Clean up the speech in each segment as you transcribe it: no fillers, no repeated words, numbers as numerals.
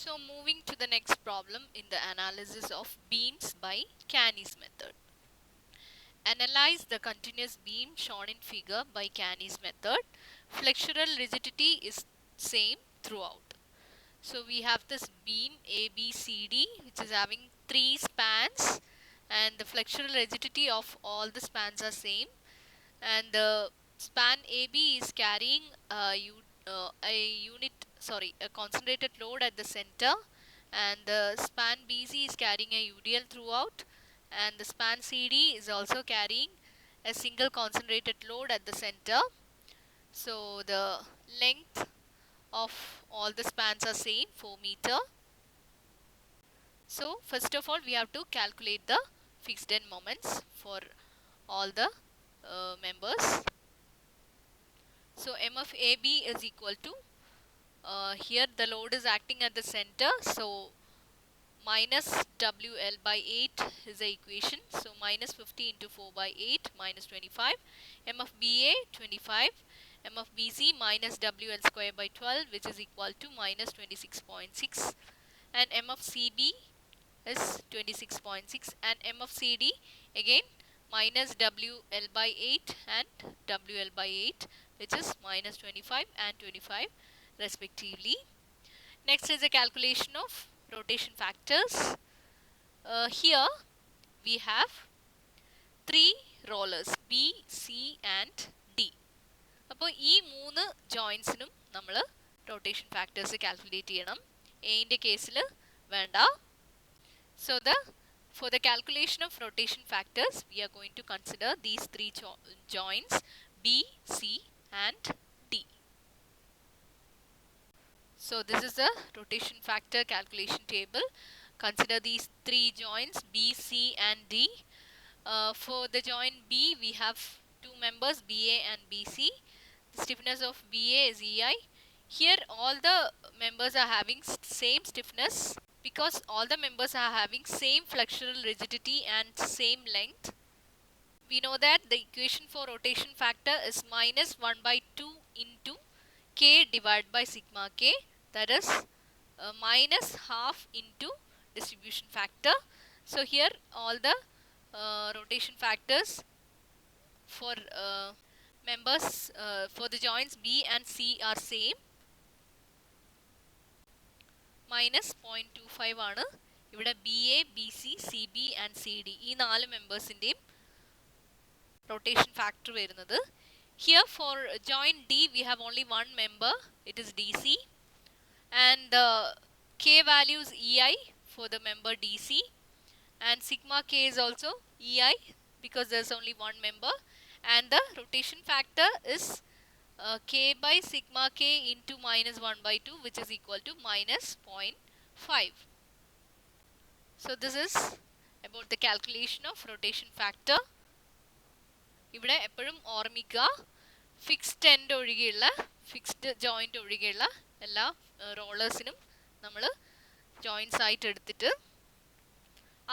So moving to the next problem in the analysis of beams by Canny's method. Analyze the continuous beam shown in figure by Canny's method. Flexural rigidity is same throughout. So we have this beam ABCD which is having 3 spans, and the flexural rigidity of all the spans are same, and the span AB is carrying a concentrated load at the center, and the span BC is carrying a UDL throughout, and the span CD is also carrying a single concentrated load at the center. So the length of all the spans are same, 4 meter. So first of all we have to calculate the fixed end moments for all the members. So M of AB is equal to, here the load is acting at the center, so minus WL by 8 is the equation. So minus 50 into 4 by 8 minus 25. M of BA 25. M of BC minus WL square by 12, which is equal to minus 26.6. And M of CB is 26.6. And M of CD again minus WL by 8 and WL by 8, which is minus 25 and 25 respectively. Next is the calculation of rotation factors. Here we have 3 rollers B, C and D. അപ്പോൾ ഈ 3 ജോയിൻസിനും നമ്മൾ rotation factors calculate ചെയ്യണം. എന്റെ കേസിൽ വേണ്ട. So for the calculation of rotation factors, we are going to consider these 3 joints B, C and D. So this is the rotation factor calculation table. Consider these 3 joints B, C and D. For the joint B, we have 2 members BA and BC. The stiffness of BA is EI. Here all the members are having same stiffness because all the members are having same flexural rigidity and same length. We know that the equation for rotation factor is minus 1 by 2 into K divided by sigma K, that is minus half into distribution factor. So here all the rotation factors for members for the joints B and C are same. Minus 0.25 ആണ് ഇവിടെ BA, BC, CB and CD ഈ 4 മെമ്പേഴ്സിൻ്റെയും rotation factor വരുന്നത്. Here for joint D we have only one member, it is DC, and the K value is EI for the member DC, and sigma K is also EI because there is only one member, and the rotation factor is K by sigma K into minus 1 by 2, which is equal to minus 0.5. So this is about the calculation of rotation factor. ഇവിടെ എപ്പോഴും ഓർമ്മിക്കുക, fixed end ഒഴികെയുള്ള fixed joint ഒഴികെയുള്ള എല്ലാ റോളേഴ്സിനും നമ്മൾ joints ആയിട്ട് എടുത്തിട്ട്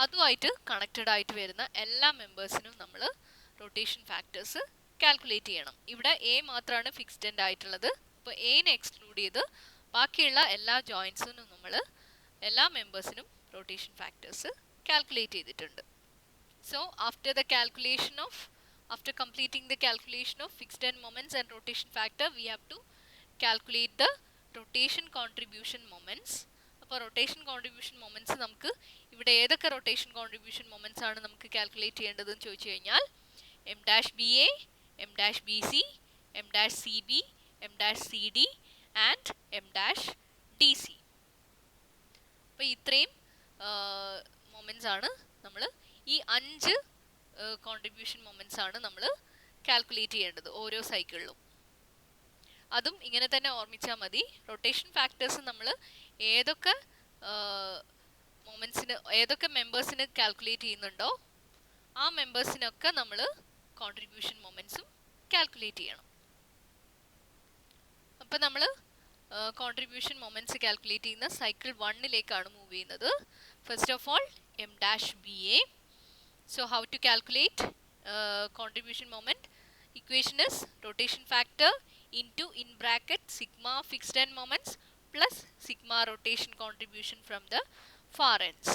അതുമായിട്ട് കണക്റ്റഡ് ആയിട്ട് വരുന്ന എല്ലാ മെമ്പേഴ്സിനും നമ്മൾ റൊട്ടേഷൻ ഫാക്ടേഴ്സ് കാൽക്കുലേറ്റ് ചെയ്യണം. ഇവിടെ എ മാത്രമാണ് ഫിക്സ്ഡ് എൻഡ് ആയിട്ടുള്ളത്. അപ്പോൾ എനെ എക്സ്ക്ലൂഡ് ചെയ്ത് ബാക്കിയുള്ള എല്ലാ ജോയിൻസിനും നമ്മൾ എല്ലാ മെമ്പേഴ്സിനും റൊട്ടേഷൻ ഫാക്ടേഴ്സ് കാൽക്കുലേറ്റ് ചെയ്തിട്ടുണ്ട്. So after completing the calculation of fixed end moments and rotation factor, we have to calculate the rotation contribution moments. അപ്പോൾ rotation contribution moments നമുക്ക് ഇവിടെ ഏതൊക്കെ rotation contribution moments ആണ് നമുക്ക് കാൽക്കുലേറ്റ് ചെയ്യേണ്ടതെന്ന് ചോദിച്ചു കഴിഞ്ഞാൽ M dash BA, M dash BC, M dash CB, M dash CD and M dash DC. അപ്പോൾ ഇത്രയും moments ആണ് നമ്മൾ ഈ 5 കോൺട്രിബ്യൂഷൻ മൊമെന്റ്സ് ആണ് നമ്മൾ കാൽക്കുലേറ്റ് ചെയ്യേണ്ടത് ഓരോ സൈക്കിളിലും. അതും ഇങ്ങനെ തന്നെ ഓർമ്മിച്ചാൽ മതി. റൊട്ടേഷൻ ഫാക്ടേഴ്സ് നമ്മൾ ഏതൊക്കെ മൊമെന്റ്സിന് ഏതൊക്കെ മെമ്പേഴ്സിന് കാൽക്കുലേറ്റ് ചെയ്യുന്നുണ്ടോ ആ മെമ്പേഴ്സിനൊക്കെ നമ്മൾ കോൺട്രിബ്യൂഷൻ മൊമെന്റ്സും കാൽക്കുലേറ്റ് ചെയ്യണം. അപ്പം നമ്മൾ കോൺട്രിബ്യൂഷൻ മൊമെന്റ്സ് കാൽക്കുലേറ്റ് ചെയ്യുന്ന സൈക്കിൾ 1ലേക്കാണ് മൂവ് ചെയ്യുന്നത്. First of all M dash BA. So how to calculate contribution moment? Equation is rotation factor into in bracket sigma fixed end moments plus sigma rotation contribution from the far ends.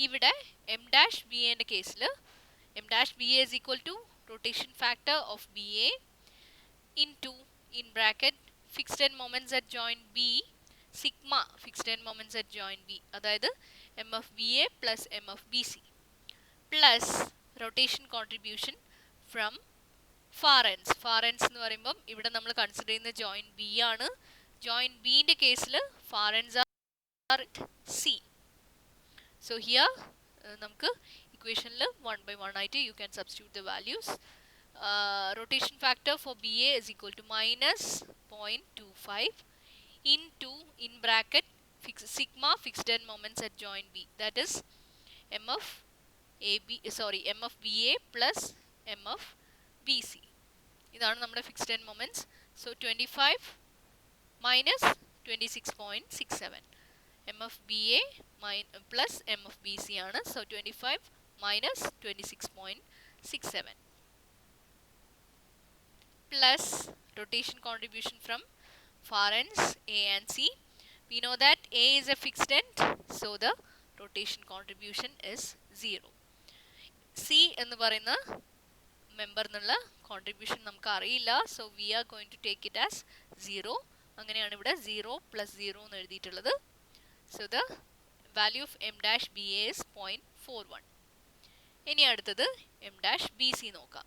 ഇവിടെ m dash BA ന്റെ കേസിൽ m dash BA is equal to rotation factor of BA into in bracket fixed end moments at joint B sigma fixed end moments at joint B അതായത് m of BA plus m of BC plus rotation contribution from far ends. Far ends എന്ന് പറയുമ്പോൾ ഇവിടെ നമ്മൾ consider ചെയ്യുന്ന joint B ആണ്. Joint B ന്റെ കേസിൽ far ends are C. So here നമുക്ക് equationൽ 1 by 1 ആയിട്ട് you can substitute the values. Rotation factor for BA is equal to minus 0.25 into in bracket sigma fixed end moments at joint B, that is m of BA plus m of BC. ഇതാണ് നമ്മുടെ fixed end moments. So 25 minus 26.67 m of BA plus m of BC ആണ്. So 25 minus 26.67 plus rotation contribution from far ends A and C. We know that A is a fixed end, so the rotation contribution is 0. C എന്ന് പറയുന്ന member എന്നുള്ള contribution നമുക്ക് അറിയില്ല, so we are going to take it as 0. അങ്ങനെയാണ് ഇവിടെ 0 plus 0 എന്ന് എഴുതിയിട്ടുള്ളത്. So the value of m dash BA is 0.41. ഇനി അടുത്തത് m dash BC നോക്കാം.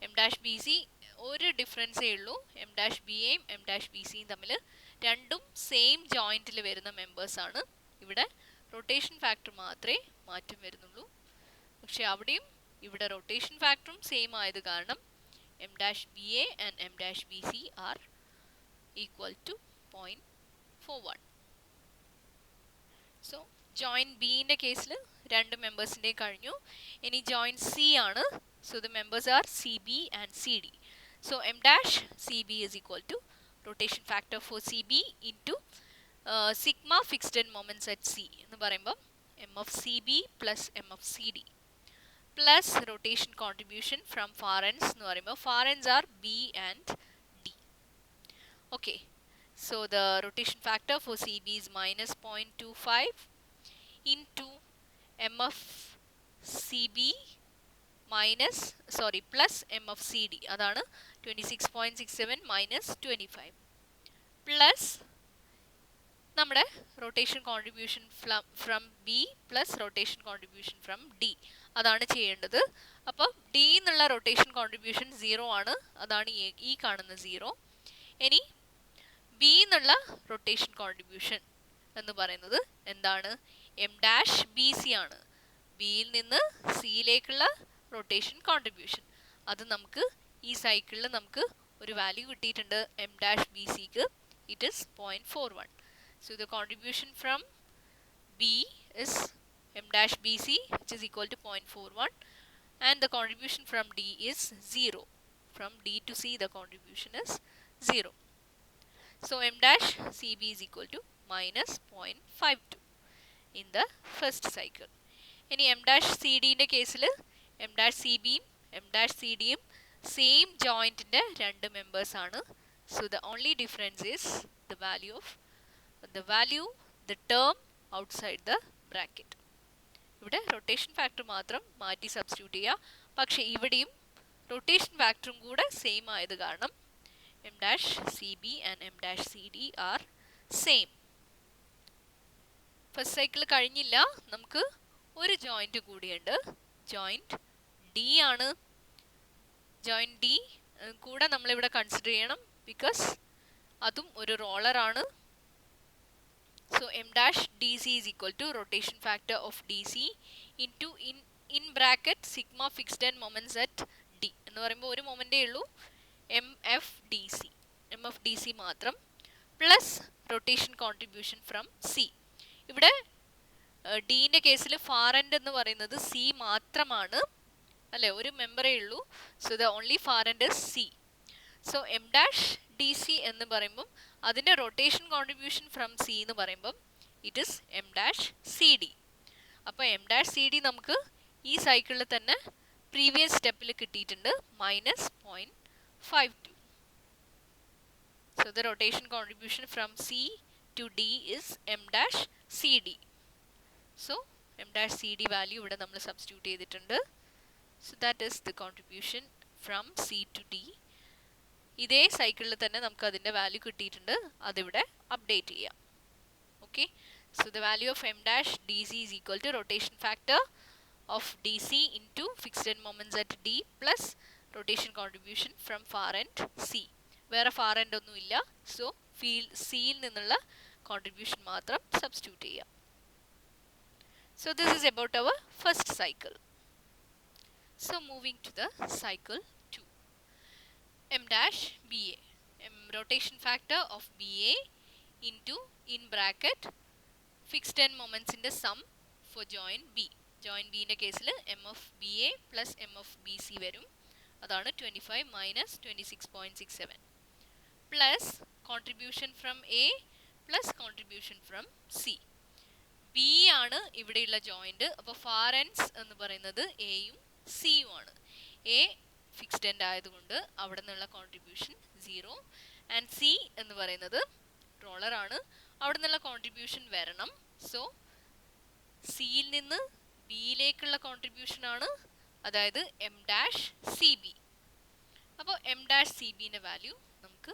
m dash BC ഒരു ഡിഫറൻസേ ഉള്ളൂ. m dash BAയും m dash BCയും തമ്മിൽ രണ്ടും സെയിം ജോയിന്റിൽ വരുന്ന മെമ്പേഴ്സ് ആണ്. ഇവിടെ റൊട്ടേഷൻ ഫാക്ടർ മാത്രമേ മാറ്റം വരുന്നുള്ളൂ. പക്ഷെ അവിടെയും ഇവിടെ റൊട്ടേഷൻ ഫാക്ടറും സെയിം ആയത് കാരണം m dash BA and m dash BC are equal to 0.41. So joint B ന്റെ കേസിൽ രണ്ട് മെമ്പേഴ്സിന്റെ കഴിഞ്ഞു. ഇനി joint C ആണ്. So the members are CB and CD. So m dash CB is equal to rotation factor for CB into sigma fixed end moments at C എന്ന് പറയുമ്പോൾ m of CB plus m of CD plus rotation contribution from far ends എന്ന് പറയുമ്പോൾ far ends are B and D. Okay, so the rotation factor for CB is minus 0.25 into m of CB plus m of CD, അതാണ് 26.67 minus 25 plus നമ്മുടെ rotation contribution from B plus rotation contribution from D അതാണ് ചെയ്യേണ്ടത്. അപ്പോൾ D എന്നുള്ള rotation contribution 0 ആണ്, അതാണ് ഈ കാണുന്ന 0. ഇനി B എന്നുള്ള റൊട്ടേഷൻ കോൺട്രിബ്യൂഷൻ എന്ന് പറയുന്നത് എന്താണ്? m dash BC ആണ്. ബിയിൽ നിന്ന് സിയിലേക്കുള്ള റൊട്ടേഷൻ കോൺട്രിബ്യൂഷൻ. അത് നമുക്ക് ഈ സൈക്കിളിൽ നമുക്ക് ഒരു വാല്യൂ കിട്ടിയിട്ടുണ്ട് m dash BCക്ക്. It is 0.41. So the contribution from B is m dash BC, which is equal to 0.41, and the contribution from D is 0. From D to C the contribution is 0. So m dash CB is equal to minus 0.52 in the first cycle. ഇനി m dash CD ന്റെ കേസിൽ m dash CBയും m dash CDയും same ജോയിന്റിന്റെ രണ്ട് members ആണ്. So the only difference is the term outside the bracket. ഇവിടെ rotation factor മാത്രം മാറ്റി സബ്സ്റ്റിറ്റ്യൂട്ട് ചെയ്യുക. പക്ഷെ ഇവിടെയും റൊട്ടേഷൻ ഫാക്ടറും കൂടെ സെയിം ആയത് കാരണം m dash CB and m dash CD are same. First cycle കഴിഞ്ഞില്ല, നമുക്ക് ഒരു ജോയിന്റ് കൂടിയുണ്ട്. ജോയിന്റ് D ആണ്. ജോയിന്റ് D കൂടെ നമ്മളിവിടെ കൺസിഡർ ചെയ്യണം, ബിക്കോസ് അതും ഒരു റോളർ ആണ്. So m dash DC is equal to rotation factor of DC into in bracket sigma fixed end moments at D എന്ന് പറയുമ്പോൾ ഒരു മൊമെന്റേ ഉള്ളൂ, MFDC മാത്രം plus rotation contribution from C. ഇവിടെ ഡീൻ്റെ കേസിൽ ഫാർ എൻഡ് എന്ന് പറയുന്നത് C മാത്രമാണ്, അല്ലേ, ഒരു മെമ്പറേ ഉള്ളൂ. So the only far end is C. So m dash DC എന്ന് പറയുമ്പം അതിൻ്റെ റൊട്ടേഷൻ കോൺട്രിബ്യൂഷൻ ഫ്രം C എന്ന് പറയുമ്പം it is m dash CD. അപ്പോൾ m dash CD നമുക്ക് ഈ സൈക്കിളിൽ തന്നെ പ്രീവിയസ് സ്റ്റെപ്പിൽ കിട്ടിയിട്ടുണ്ട് -0.52. So the rotation contribution from C to D is m dash CD. So m dash CD value ഇവിടെ നമ്മൾ substitute ചെയ്തിട്ടുണ്ട്. So that is the contribution from C to D. ഇതേ സൈക്കിളിൽ തന്നെ നമുക്ക് അതിൻ്റെ വാല്യൂ കിട്ടിയിട്ടുണ്ട്, അതിവിടെ അപ്ഡേറ്റ് ചെയ്യാം. Okay, so the value of m dash DC is equal to rotation factor of DC into fixed end moments at D plus rotation contribution from far end C. വേറെ far end ഒന്നുമില്ല, so field C യിൽ നിന്നുള്ള contribution മാത്രം substitute ചെയ്യാം. So this is about our first cycle. So moving to the cycle 2. M dash BA, rotation factor of BA into in bracket fixed end moments in the sum for joint B. Joint B ന്റെ കേസിൽ m of BA plus m of BC വരും, അതാണ് 25 minus 26.67 plus contribution from A plus contribution from C. B ആണ് ഇവിടെയുള്ള joint, അപ്പോൾ far ends എന്ന് പറയുന്നത് എയും സിയും ആണ്. എ ഫിക്സ്ഡ് എൻഡ് ആയതുകൊണ്ട് അവിടെ നിന്നുള്ള കോൺട്രിബ്യൂഷൻ 0 ആൻഡ് സി എന്ന് പറയുന്നത് റോളർ ആണ്, അവിടെ നിന്നുള്ള കോൺട്രിബ്യൂഷൻ വരണം. സോ സിയിൽ നിന്ന് ബിയിലേക്കുള്ള കോൺട്രിബ്യൂഷൻ ആണ്, അതായത് എം ഡാഷ് സി ബി. അപ്പോൾ എം ഡാഷ് സി ബിൻ്റെ വാല്യൂ നമുക്ക്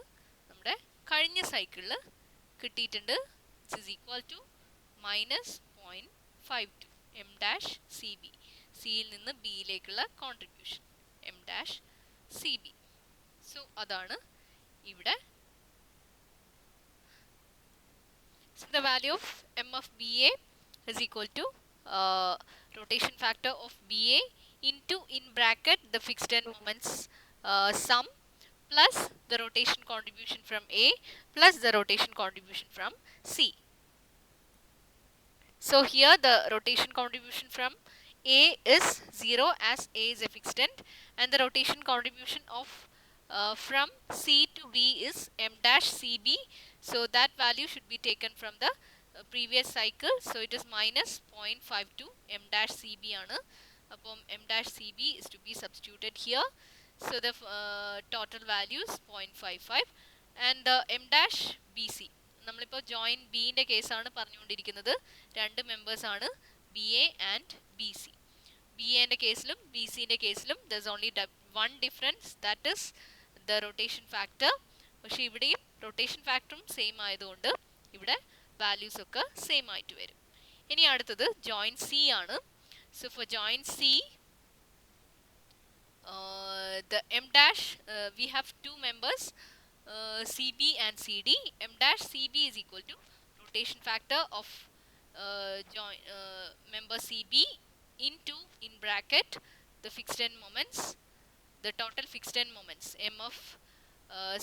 നമ്മുടെ കഴിഞ്ഞ സൈക്കിളിൽ കിട്ടിയിട്ടുണ്ട്. It's is equal to -0.52 m dash c b, സിയിൽ നിന്ന് ബിയിലേക്കുള്ള contribution M dash c b. So അതാണ് ഇവിടെ. So the value of m of BA is equal to rotation factor of BA into in bracket the fixed end moments sum plus the rotation contribution from A plus the rotation contribution from C. So here the rotation contribution from A is 0 as A is a fixed end, and the rotation contribution of from C to B is m dash CB. So that value should be taken from the previous cycle. So it is -0.52 m dash CB ആണ്. അപ്പം m dash CB is to be substituted here. So the total value is 0.55 and the m dash BC. നമ്മളിപ്പോൾ joint ബിൻ്റെ കേസാണ് പറഞ്ഞുകൊണ്ടിരിക്കുന്നത്. രണ്ട് members ആണ് BA and BC. BAൻ്റെ കേസിലും BCൻ്റെ കേസിലും there's only one difference, that is the rotation factor. പക്ഷേ ഇവിടെയും rotation ഫാക്ടറും സെയിം ആയതുകൊണ്ട് ഇവിടെ വാല്യൂസ് ഒക്കെ സെയിം ആയിട്ട് വരും. ഇനി അടുത്തത് ജോയിൻറ്റ് സി ആണ്. So for joint C the m dash we have two members CB and CD. m dash CB is equal to rotation factor of member CB into in bracket the fixed end moments, the total fixed end moments m of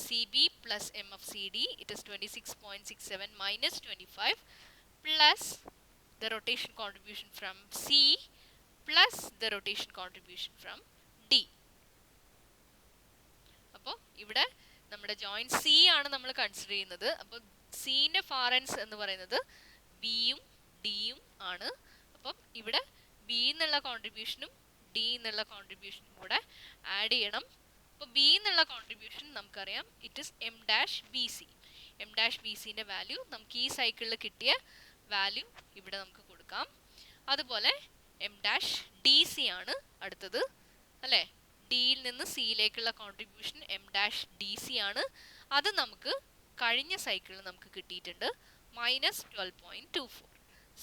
CB plus m of CD. It is 26.67 minus 25 plus the rotation contribution from C plus the rotation contribution from D. അപ്പോൾ ഇവിടെ നമ്മുടെ joint C ആണ് നമ്മൾ consider ചെയ്യുന്നത്. അപ്പോൾ സീൻ്റെ ഫാറൻസ് എന്ന് പറയുന്നത് ബിയും ഡിയും ആണ്. അപ്പം ഇവിടെ ബി എന്നുള്ള കോൺട്രിബ്യൂഷനും ഡി എന്നുള്ള കോൺട്രിബ്യൂഷനും കൂടെ ആഡ് ചെയ്യണം. അപ്പോൾ ബി എന്നുള്ള കോൺട്രിബ്യൂഷൻ നമുക്കറിയാം, it is m dash b C. M dash b സിൻ്റെ വാല്യൂ നമുക്ക് ഈ സൈക്കിളിൽ കിട്ടിയ വാല്യൂ ഇവിടെ നമുക്ക് കൊടുക്കാം. അതുപോലെ എം ഡാഷ് ഡി സി ആണ് അടുത്തത്, അല്ലേ? ഡിയിൽ നിന്ന് സിയിലേക്കുള്ള contribution M dash d c ആണ്. അത് നമുക്ക് കഴിഞ്ഞ സൈക്കിളിൽ നമുക്ക് കിട്ടിയിട്ടുണ്ട് -12.24.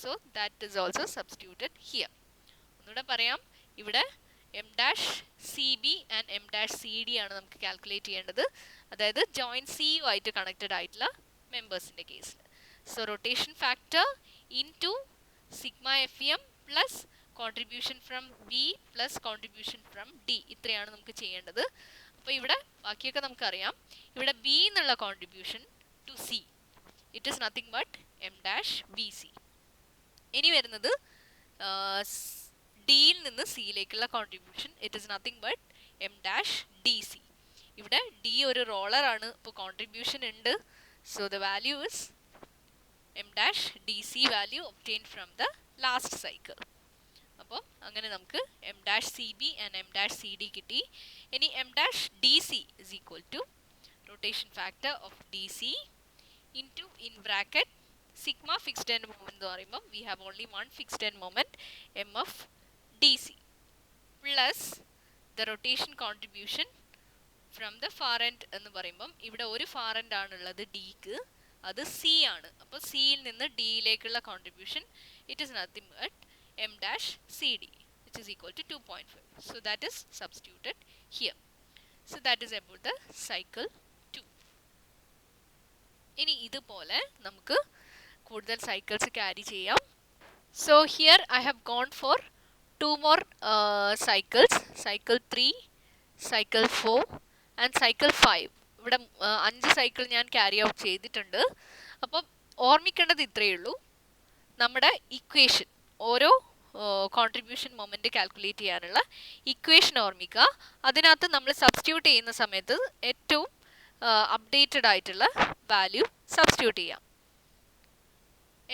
So that is also substituted here. ഒന്നുകൂടെ പറയാം, ഇവിടെ m dash c b and m dash C d ആണ് നമുക്ക് കാൽക്കുലേറ്റ് ചെയ്യേണ്ടത്, അതായത് ജോയിൻറ്റ് സി യു ആയിട്ട് കണക്റ്റഡ് ആയിട്ടുള്ള മെമ്പേഴ്സിൻ്റെ കേസിൽ. So rotation factor in to sigma f m plus contribution from b plus contribution from d, ഇത്രയാണ് നമുക്ക് ചെയ്യേണ്ടത്. അപ്പോൾ ഇവിടെ ബാക്കിയൊക്കെ നമുക്കറിയാം. ഇവിടെ ബി എന്നുള്ള contribution to c, it is nothing but m dash b c. ഇനി വരുന്നത് ഡിയിൽ നിന്ന് സിയിലേക്കുള്ള contribution, it is nothing but m dash d c. ഇവിടെ ഡി ഒരു റോളറാണ്, ഇപ്പോൾ കോൺട്രിബ്യൂഷൻ ഉണ്ട്. So the value is m dash d c value obtain from the last cycle. അപ്പോൾ അങ്ങനെ നമുക്ക് m dash c b and m dash C d കിട്ടി. ഇനി m dash d c is equal to rotation factor of DC into in bracket sigma fixed end moment എന്ന് പറയുമ്പോൾ we have only one fixed end moment mf dc plus the rotation contribution from the far end എന്ന് പറയുമ്പോൾ ഇവിടെ ഒരു far end ആണുള്ളത് ഡിക്ക്, അത് C ആണ്. അപ്പോൾ സിയിൽ നിന്ന് ഡിയിലേക്കുള്ള contribution it is nothing but m dash cd which is equal to 2.5. so that is substituted here. so that is about the cycle 2. ഇനി ഇതുപോലെ നമുക്ക് കൂടുതൽ സൈക്കിൾസ് ക്യാരി ചെയ്യാം. so here I have gone for 2 more cycles, cycle 3, cycle 4 and cycle 5. ഇവിടെ 5 cycle ഞാൻ carry out ചെയ്തിട്ടുണ്ട്. അപ്പം ഓർമ്മിക്കേണ്ടത് ഇത്രയേ ഉള്ളൂ, നമ്മുടെ ഇക്വേഷൻ ഓരോ കോൺട്രിബ്യൂഷൻ മൊമെൻറ്റ് കാൽക്കുലേറ്റ് ചെയ്യാനുള്ള ഇക്വേഷൻ ഓർമ്മിക്കുക. അതിനകത്ത് നമ്മൾ സബ്സ്റ്റിറ്റ്യൂട്ട് ചെയ്യുന്ന സമയത്ത് ഏറ്റവും അപ്ഡേറ്റഡ് ആയിട്ടുള്ള വാല്യൂ സബ്സ്റ്റിറ്റ്യൂട്ട് ചെയ്യാം.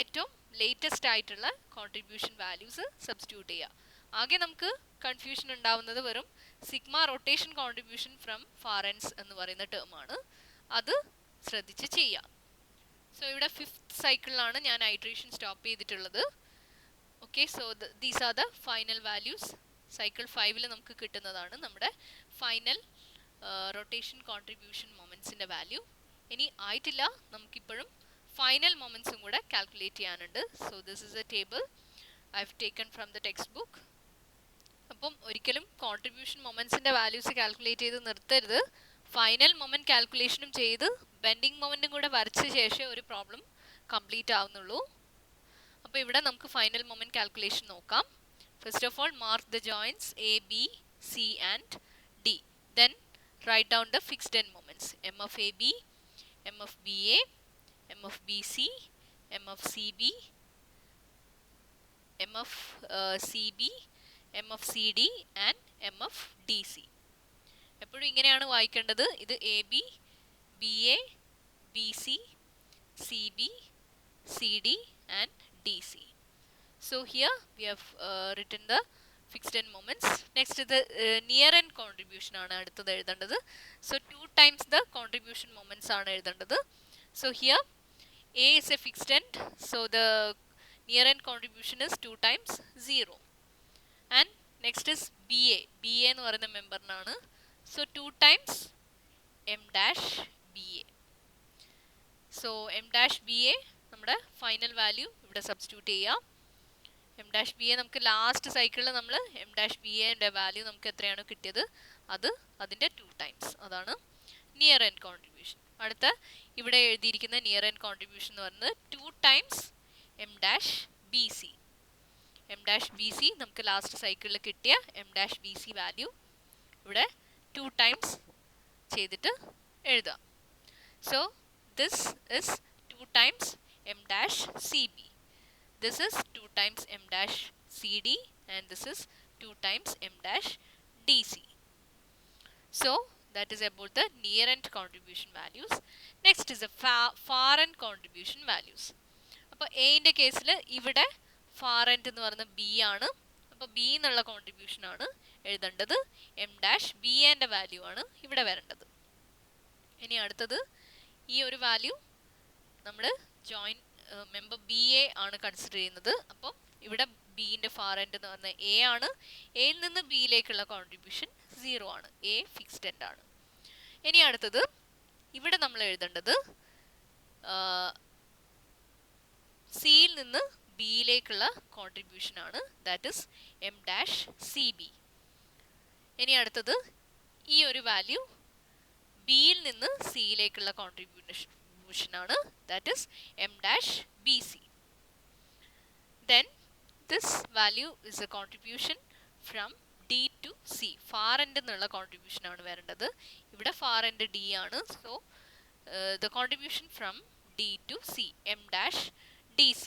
ഏറ്റവും ലേറ്റസ്റ്റ് ആയിട്ടുള്ള കോൺട്രിബ്യൂഷൻ വാല്യൂസ് സബ്സ്റ്റിറ്റ്യൂട്ട് ചെയ്യുക. ആകെ നമുക്ക് കൺഫ്യൂഷൻ ഉണ്ടാവുന്നത് വെറും sigma rotation contribution from far ends എന്ന് പറയുന്ന ടേം ആണ്. അത് ശ്രദ്ധിച്ച് ചെയ്യാം. സോ ഇവിടെ 5th സൈക്കിളിലാണ് ഞാൻ ഐട്രേഷൻ സ്റ്റോപ്പ് ചെയ്തിട്ടുള്ളത്. Okay, so these are the final values. Cycle 5ൽ നമുക്ക് കിട്ടുന്നതാണ് നമ്മുടെ ഫൈനൽ റൊട്ടേഷൻ കോൺട്രിബ്യൂഷൻ മൊമെൻറ്റ്സിൻ്റെ വാല്യൂ. ഇനി ആയിട്ടില്ല, നമുക്കിപ്പോഴും ഫൈനൽ മൊമെൻറ്റ്സും കൂടെ കാൽക്കുലേറ്റ് ചെയ്യാനുണ്ട്. So this is a table I have taken from the text book. അപ്പം ഒരിക്കലും കോൺട്രിബ്യൂഷൻ മൊമെൻറ്റ്സിൻ്റെ വാല്യൂസ് കാൽക്കുലേറ്റ് ചെയ്ത് നിർത്തരുത്. ഫൈനൽ മൊമെൻറ്റ് കാൽക്കുലേഷനും ചെയ്ത് ബെൻഡിങ് മൊമെൻറ്റും കൂടെ വരച്ച ശേഷം ഒരു പ്രോബ്ലം കംപ്ലീറ്റ് ആവുന്നുള്ളൂ. അപ്പോൾ ഇവിടെ നമുക്ക് ഫൈനൽ മൊമെൻറ്റ് കാൽക്കുലേഷൻ നോക്കാം. First of all mark the joints A B C and D. Then write down the fixed end moments M of A B, M of B A, M of B C, M of C B, M of C B, M of C D and M of D C. എപ്പോഴും ഇങ്ങനെയാണ് വായിക്കേണ്ടത്. ഇത് A B, B A, B C, C B, C D and D C. So here we have written the fixed end moments. Next the near end contribution ആണ് അടുത്തത് എഴുതേണ്ടത്. So 2 times the contribution moments ആണ് എഴുതേണ്ടത്. So here A is a fixed end, so the near end contribution is 2 times 0. And next is BA. BA എന്ന് പറയുന്ന മെമ്പറിനാണ്. So 2 times M dash BA. So M dash BA നമ്മുടെ final value ഇവിടെ substitute ചെയ്യാം. M dash B A നമുക്ക് last സൈക്കിളിൽ നമ്മൾ M dash B എൻ്റെ value നമുക്ക് എത്രയാണോ കിട്ടിയത് അത് അതിൻ്റെ 2 ടൈംസ്, അതാണ് നിയർ എൻഡ് കോൺട്രിബ്യൂഷൻ. അടുത്ത ഇവിടെ എഴുതിയിരിക്കുന്ന നിയർ എൻഡ് കോൺട്രിബ്യൂഷൻ എന്ന് പറയുന്നത് 2 times M dash b C. M dash b C നമുക്ക് ലാസ്റ്റ് സൈക്കിളിൽ കിട്ടിയ M dash b C value ഇവിടെ 2 ടൈംസ് ചെയ്തിട്ട് എഴുതാം. So this is 2 times m dash cb. This is 2 times m dash cd and this is 2 times m dash dc. So that is about the near end contribution values. Next is the far end contribution values. അപ്പോൾ എന്റെ കേസിൽ ഇവിടെ far end എന്ന് പറയുന്നത് B ആണ്. അപ്പോൾ B എന്നുള്ള contribution ആണ് എഴുതേണ്ടത്. എം ഡാഷ് ബി എൻ്റെ വാല്യൂ ആണ് ഇവിടെ വരേണ്ടത്. ഇനി അടുത്തത് ഈ ഒരു വാല്യൂ നമ്മൾ ജോയിൻ മെമ്പർ ബി എ ആണ് കൺസിഡർ ചെയ്യുന്നത്. അപ്പം ഇവിടെ ബിൻ്റെ ഫാർ എൻഡ് എന്ന് പറഞ്ഞാൽ എ ആണ്. എയിൽ നിന്ന് ബിയിലേക്കുള്ള കോൺട്രിബ്യൂഷൻ 0 ആണ്. എ ഫിക്സ്ഡ് എൻഡ് ആണ്. ഇനി അടുത്തത് ഇവിടെ നമ്മൾ എഴുതേണ്ടത് സിയിൽ നിന്ന് ബിയിലേക്കുള്ള കോൺട്രിബ്യൂഷൻ ആണ്. That is m dash c B. ഇനി അടുത്തത് ഈ ഒരു വാല്യൂ ബിയിൽ നിന്ന് സിയിലേക്കുള്ള കോൺട്രിബ്യൂഷൻ ആണ്. That is m dash bc. Then this value is a contribution from d to c. far end എന്നുള്ള കോൺട്രിബ്യൂഷൻ ആണ് വരേണ്ടത്. ഇവിടെ far end d ആണ്. So the contribution from d to c m dash dc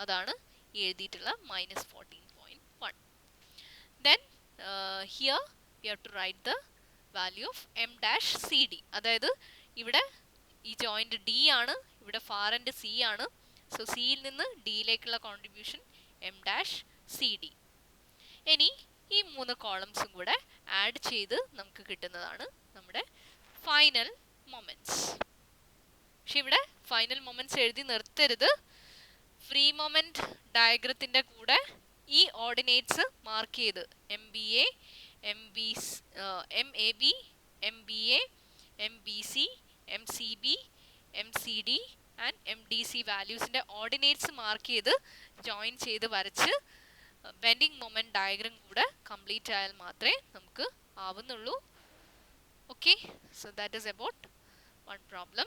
അതാണ് എഴുതിയിട്ടുള്ള -14.1. Then here we have to write the value of m dash cd. അതായത് ഇവിടെ ഈ ജോയിന്റ് ഡി ആണ്, ഇവിടെ ഫാർ എൻഡ് സി ആണ്. സോ സിയിൽ നിന്ന് ഡിയിലേക്കുള്ള contribution M dash C D. ഇനി ഈ 3 കോളംസും കൂടെ ആഡ് ചെയ്ത് നമുക്ക് കിട്ടുന്നതാണ് നമ്മുടെ ഫൈനൽ മൊമെന്റ്സ്. പക്ഷെ ഇവിടെ ഫൈനൽ മൊമെന്റ്സ് എഴുതി നിർത്തരുത്. ഫ്രീ മൊമെന്റ് ഡയഗ്രത്തിന്റെ കൂടെ ഈ ഓർഡിനേറ്റ്സ് മാർക്ക് ചെയ്ത് MBA, MAB, MBA, MBC, MCB, MCD and MDC വാല്യൂസിന്റെ ഓർഡിനേറ്റ്സ് മാർക്ക് ചെയ്ത് ജോയിൻ ചെയ്ത് വരച്ച് ബെൻഡിങ് മൊമെന്റ് ഡയഗ്രം കൂടെ കംപ്ലീറ്റ് ആയാൽ മാത്രമേ നമുക്ക് ആവുന്നുള്ളൂ. Okay, so that is about one problem.